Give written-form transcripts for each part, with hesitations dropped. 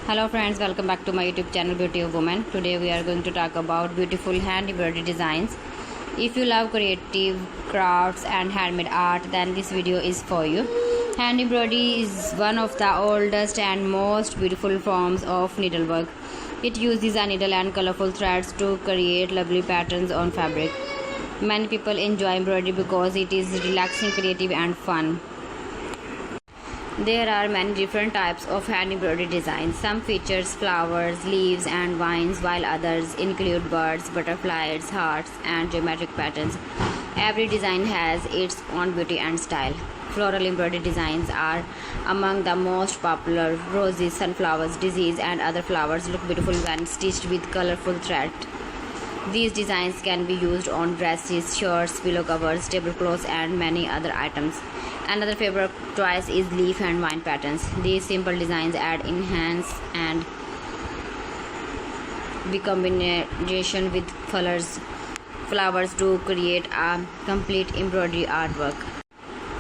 Hello friends, welcome back to my YouTube channel Beauty of Woman. Today we are going to talk about beautiful hand embroidery designs. If you love creative crafts and handmade art, then this video is for you. Hand embroidery is one of the oldest and most beautiful forms of needlework. It uses a needle and colorful threads to create lovely patterns on fabric. Many people enjoy embroidery because it is relaxing, creative and fun. There are many different types of hand embroidery designs. Some features flowers, leaves and vines, while others include birds, butterflies, hearts and geometric patterns. Every design has its own beauty and style. Floral embroidery designs are among the most popular. Roses, sunflowers, daisies and other flowers look beautiful when stitched with colorful thread. These designs can be used on dresses, shirts, pillow covers, tablecloths and many other items. Another favorite choice is leaf and vine patterns. These simple designs add enhance and the combination with flowers to create a complete embroidery artwork.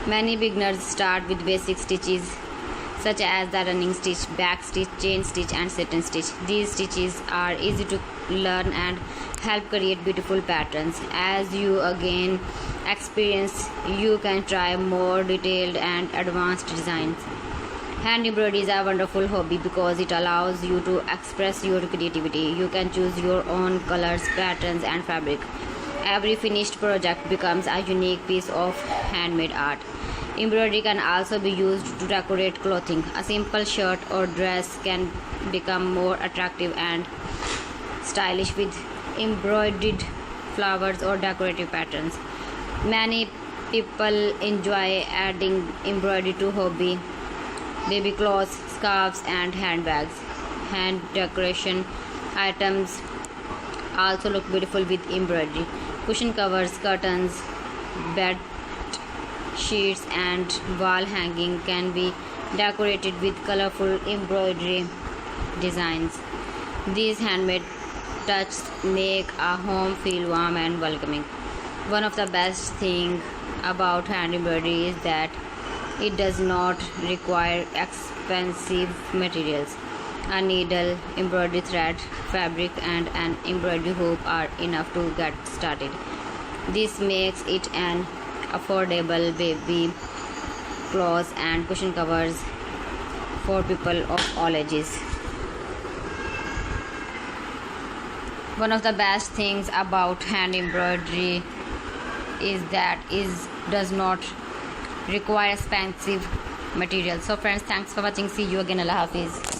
Many beginners start with basic stitches such as the running stitch, back stitch, chain stitch and satin stitch. These stitches are easy to learn and help create beautiful patterns. As you gain experience, you can try more detailed and advanced designs. Hand embroidery is a wonderful hobby because it allows you to express your creativity. You can choose your own colors, patterns and fabric. Every finished project becomes a unique piece of handmade art. Embroidery can also be used to decorate clothing. A simple shirt or dress can become more attractive and stylish with embroidered flowers or decorative patterns. Many people enjoy adding embroidery to hobby, baby clothes, scarves and handbags. Hand decoration items also look beautiful with embroidery. Cushion covers, curtains, bed sheets and wall hanging can be decorated with colorful embroidery designs. These handmade touches make a home feel warm and welcoming. One of the best things about hand embroidery is that it does not require expensive materials. A needle, embroidery thread, fabric and an embroidery hoop are enough to get started. This makes it an affordable baby clothes and cushion covers for people of all ages. One of the best things about hand embroidery is that it does not require expensive materials. So friends, thanks for watching. See you again. Allah Hafiz.